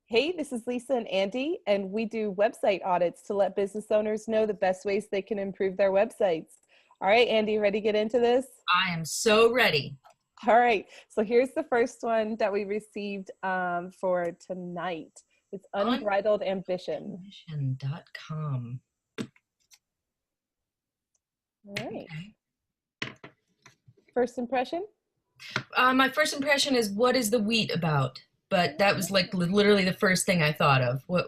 Hey, this is Lisa and Andy, and we do website audits to let business owners know the best ways they can improve their websites. All right, Andy, ready to get into this? I am so ready. All right, so here's the first one that we received for tonight. It's Unbridled Ambition. Ambition.com. All right, Okay. first impression? My first impression is, what is the wheat about? But that was like literally the first thing I thought of. Why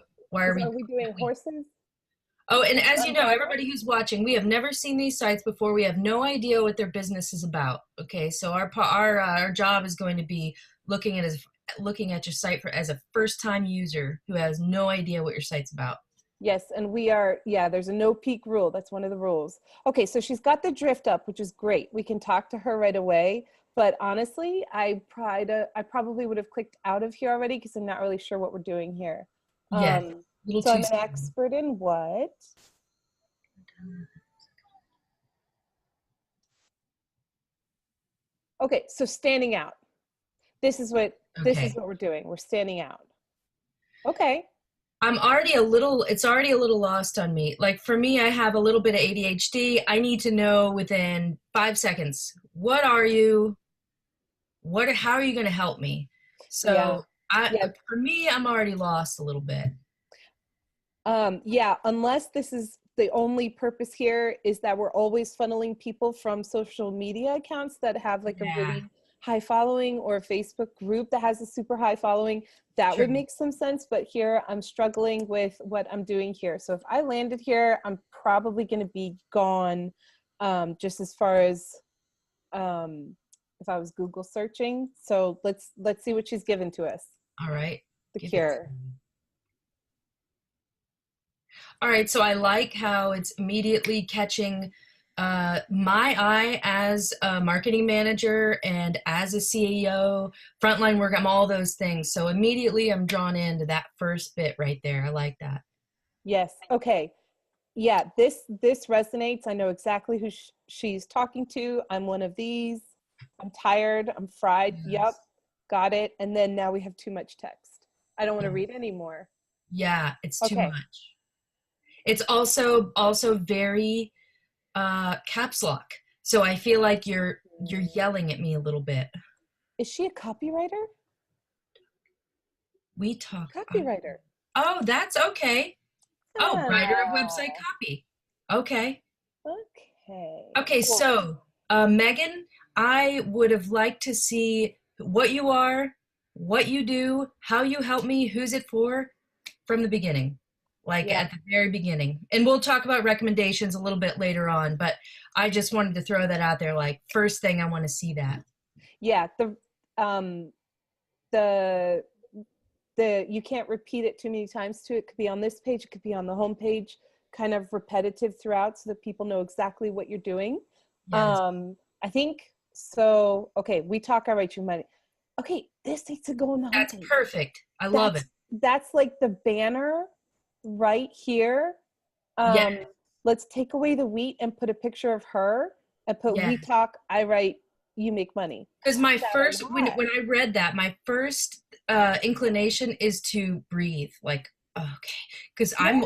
are we Are we doing wheat? horses? Oh, and as you know, Unbridled? everybody who's watching, we have never seen these sites before. We have no idea what their business is about. Okay, so our job is going to be looking at your site as a first-time user who has no idea what your site's about. Yes, and we are, yeah, there's a no peek rule. That's one of the rules. Okay, so she's got the drift up, which is great. We can talk to her right away. But honestly, I probably would have clicked out of here already because I'm not really sure what we're doing here. Yes, a little So too I'm an soon. expert in what? Okay, so standing out. This is Okay. what we're doing. We're standing out. Okay. It's already a little lost on me. Like for me, I have a little bit of ADHD. I need to know within 5 seconds, what are you? How are you going to help me? Yeah. So Yeah. for me, I'm already lost a little bit. Yeah, unless this is the only purpose here is that we're always funneling people from social media accounts that have like a Yeah, really high following, or a Facebook group that has a super high following. That would true. make some sense. But here I'm struggling with what I'm doing here. So if I landed here, I'm probably going to be gone, just as far as um, if I was Google searching. So let's see what she's given to us. All right. The Give it to cure. me. All right, so I like how it's immediately catching my eye as a marketing manager and as a CEO, frontline work, I'm all those things. So immediately I'm drawn into that first bit right there. I like that. Yes. Okay. Yeah, this resonates. I know exactly who she's talking to. I'm one of these. I'm tired. I'm fried. Yep, Yes. got it. And then now we have too much text. I don't want to Yeah. read anymore. Yeah, it's too Okay. much. It's also very caps lock. So I feel like you're yelling at me a little bit. Is she a copywriter? We talk. Copywriter. Oh, that's okay. Oh, writer of website Oh, copy. Okay. okay. Okay, Cool. so Megan, I would have liked to see what you are, what you do, how you help me, who's it for, from the beginning, like Yeah. at the very beginning. And we'll talk about recommendations a little bit later on, but I just wanted to throw that out there. Like, first thing, I want to see that. Yeah. Um the you can't repeat it too many times too. It could be on this page, it could be on the home page, kind of repetitive throughout so that people know exactly what you're doing. Yes, I think so. Okay, we talk, I write you money. Okay, this needs to go on the that's homepage. perfect. I love it. That's like the banner right here. Yeah, um let's take away the wheat and put a picture of her and put yeah. we talk, I write, you make money. Because my That a first, when lot. when I read that, my first inclination is to breathe. Like, okay, because I Yeah.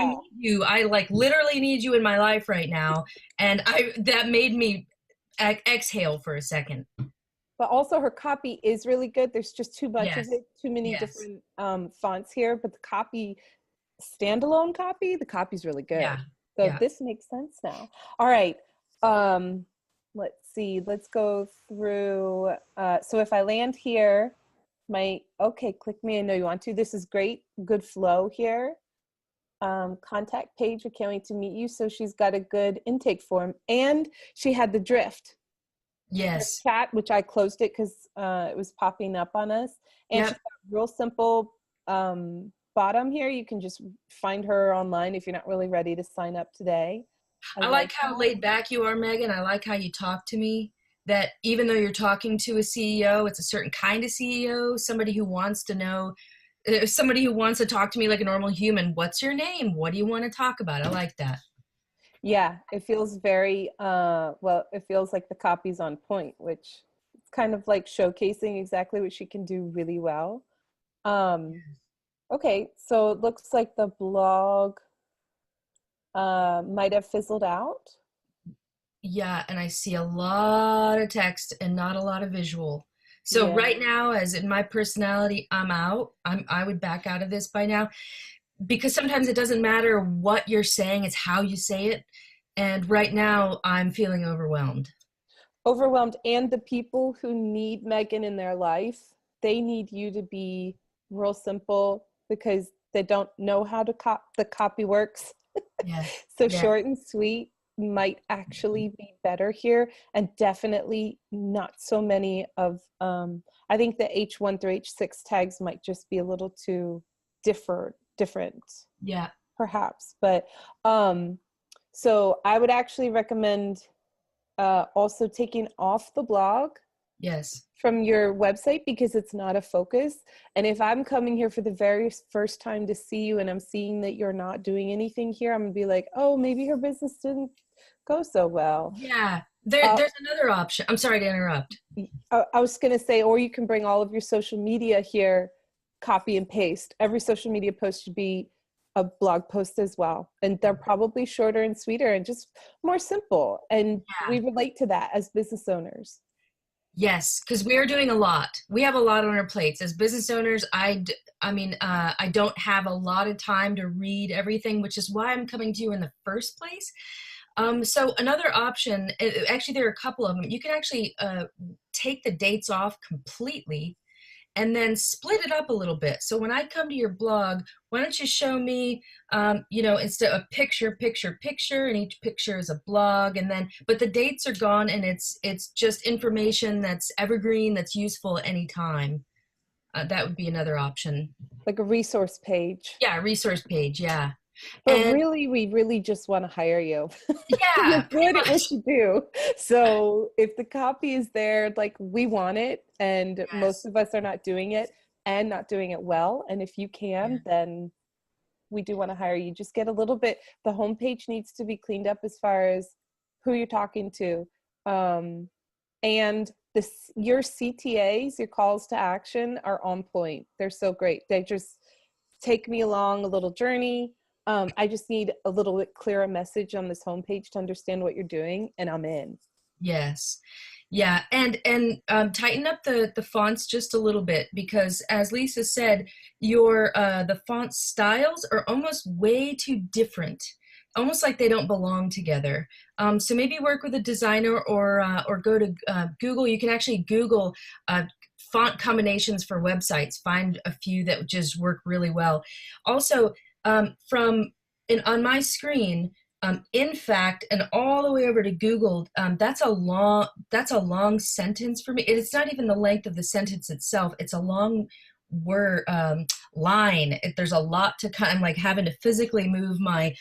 need you. I like literally need you in my life right now, and I that made me exhale for a second. But also her copy is really good. There's just too much of Yes, it, too many yes, different fonts here, but the copy, standalone copy, the copy's really good. yeah, So yeah. this makes sense now. All right. Um, let's see, let's go through. So if I land here, okay, click me, I know you want to. This is great, good flow here. Contact page, I can't wait to meet you. So she's got a good intake form, and she had the drift Yes, chat, which I closed it because it was popping up on us. And she's yep. got a real simple bottom here. You can just find her online if you're not really ready to sign up today. I I like like how that. laid back you are, Megan. I like how you talk to me. That even though you're talking to a CEO, it's a certain kind of CEO, somebody who wants to know, somebody who wants to talk to me like a normal human. What's your name? What do you want to talk about? I like that. Yeah, it feels very, well, it feels like the copy's on point, which it's kind of like showcasing exactly what she can do really well. Um, Okay, so it looks like the blog might have fizzled out. Yeah, and I see a lot of text and not a lot of visual. So Yeah. right now, as in my personality, I'm out. I would back out of this by now because sometimes it doesn't matter what you're saying, it's how you say it. And right now, I'm feeling overwhelmed. Overwhelmed, and the people who need Megan in their life, they need you to be real simple because they don't know how to the copy works. Yeah, So yeah, short and sweet might actually be better here, and definitely not so many of I think the H1 through H6 tags might just be a little too different yeah, perhaps. But so I would actually recommend also taking off the blog yes, from your website because it's not a focus. And if I'm coming here for the very first time to see you and I'm seeing that you're not doing anything here, I'm gonna be like, oh, maybe her business didn't go so well. yeah. Uh, There's another option. I'm sorry to interrupt. I was gonna say, or you can bring all of your social media here, copy and paste. Every social media post should be a blog post as well. And they're probably shorter and sweeter and just more simple. And we Yeah. relate to that as business owners. Yes, because we are doing a lot. We have a lot on our plates as business owners. I don't have a lot of time to read everything, which is why I'm coming to you in the first place. So another option, actually, there are a couple of them. You can actually take the dates off completely and then split it up a little bit. So when I come to your blog, why don't you show me, instead of picture, and each picture is a blog, and then, but the dates are gone, and it's just information that's evergreen, that's useful anytime. That would be another option. Like a resource page. Yeah, resource page. Yeah, But and really, we really just want to hire you. You're yeah, pretty good at what much. you do. So if the copy is there, like we want it, and most Yes. of us are not doing it and not doing it well. And if you Yeah. can, then we do want to hire you. Just get a little bit, the homepage needs to be cleaned up as far as who you're talking to. And your CTAs, your calls to action are on point. They're so great. They just take me along a little journey. I just need a little bit clearer message on this homepage to understand what you're doing, and I'm in. Yes. Yeah, and tighten up the fonts just a little bit because, as Lisa said, your the font styles are almost way too different, almost like they don't belong together. So maybe work with a designer or go to Google. You can actually Google font combinations for websites. Find a few that just work really well. Also, from on my screen. In fact, and all the way over to Google, that's a long sentence for me. It's not even the length of the sentence itself. It's a long word line. There's a lot to kind of like having to physically move my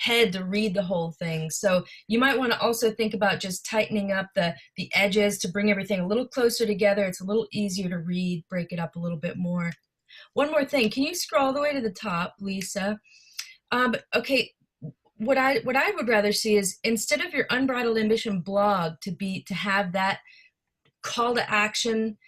head to read the whole thing. So you might want to also think about just tightening up the edges to bring everything a little closer together. It's a little easier to read, break it up a little bit more. One more thing. Can you scroll all the way to the top, Lisa? Okay, what I would rather see is instead of your unbridled ambition blog to have that call to action,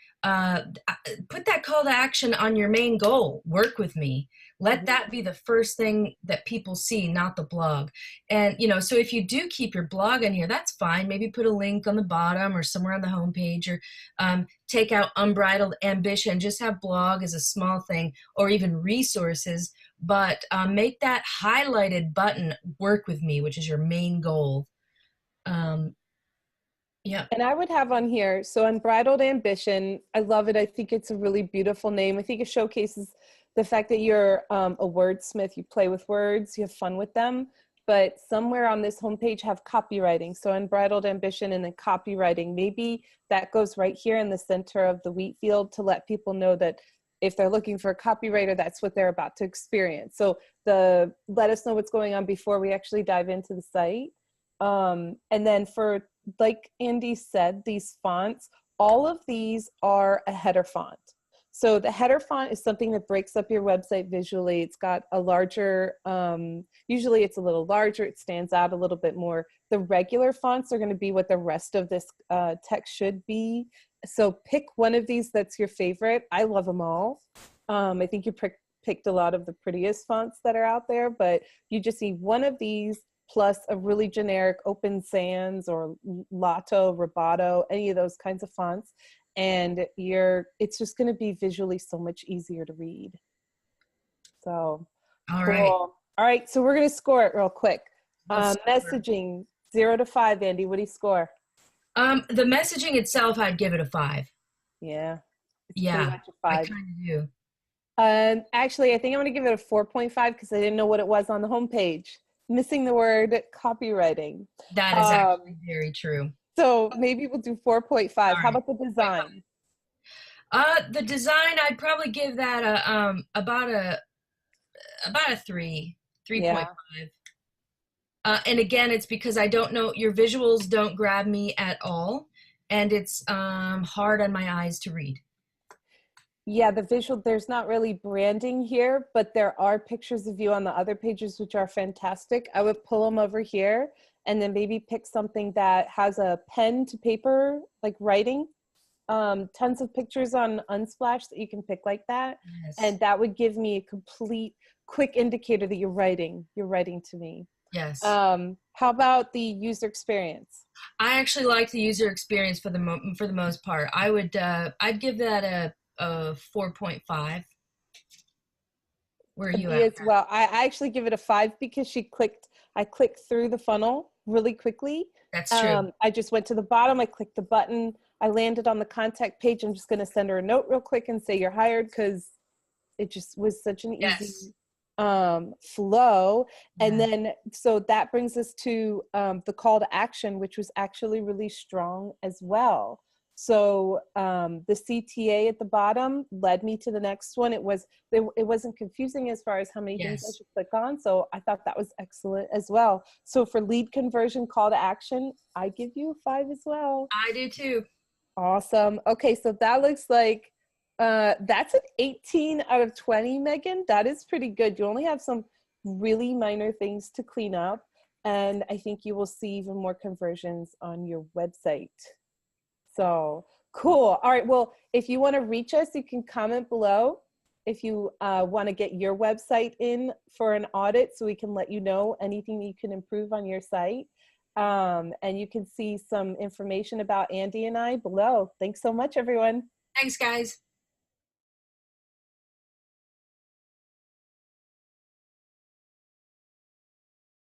put that call to action on your main goal. Work with me. Let that be the first thing that people see, not the blog. And so if you do keep your blog in here, that's fine. Maybe put a link on the bottom or somewhere on the homepage, or take out unbridled ambition. Just have blog as a small thing, or even resources. But make that highlighted button work with me, which is your main goal. Yeah. And I would have on here, so Unbridled Ambition, I love it. I think it's a really beautiful name. I think it showcases the fact that you're a wordsmith. You play with words, you have fun with them. But somewhere on this homepage have copywriting. So Unbridled Ambition and then copywriting. Maybe that goes right here in the center of the wheat field to let people know that if they're looking for a copywriter, that's what they're about to experience. So let us know what's going on before we actually dive into the site. And then for, like Andy said, these fonts, all of these are a header font. So the header font is something that breaks up your website visually. It's got a larger, usually it's a little larger, it stands out a little bit more. The regular fonts are going to be what the rest of this text should be. So pick one of these that's your favorite. I love them all. I think you picked a lot of the prettiest fonts that are out there, but you just need one of these plus a really generic Open Sans or Lotto, Roboto, any of those kinds of fonts. And it's just going to be visually so much easier to read. So All cool. right. All right. So we're going to score it real quick. Let's score. Messaging 0 to 5, Andy. What do you score? The messaging itself, I'd give it a 5. Yeah. It's Yeah, pretty much a 5. I kind of do. Actually, I think I'm going to give it a 4.5 because I didn't know what it was on the homepage. Missing the word copywriting. That is actually very true. So maybe we'll do 4.5. How about the design? The design, I'd probably give that about a 3.5. Yeah. And again, it's because I don't know, your visuals don't grab me at all, and it's hard on my eyes to read. Yeah, the visual, there's not really branding here, but there are pictures of you on the other pages, which are fantastic. I would pull them over here and then maybe pick something that has a pen to paper, like writing. Tons of pictures on Unsplash that you can pick like that. Yes. And that would give me a complete quick indicator that you're writing to me. Yes. How about the user experience? I actually like the user experience for the most part. I'd give that a 4.5. Where are you at? As well. I actually give it a 5 because I clicked through the funnel really quickly. That's true. I just went to the bottom, I clicked the button, I landed on the contact page. I'm just going to send her a note real quick and say you're hired because it just was such an easy flow. And then, so that brings us to the call to action, which was actually really strong as well. So the CTA at the bottom led me to the next one. It wasn't confusing as far as how many things I should click on. So I thought that was excellent as well. So for lead conversion call to action, I give you a 5 as well. I do too. Awesome. Okay, so that looks like that's an 18 out of 20, Megan. That is pretty good. You only have some really minor things to clean up, and I think you will see even more conversions on your website. So cool. All right. Well, if you want to reach us, you can comment below if you want to get your website in for an audit so we can let you know anything you can improve on your site. And you can see some information about Andy and I below. Thanks so much, everyone. Thanks, guys.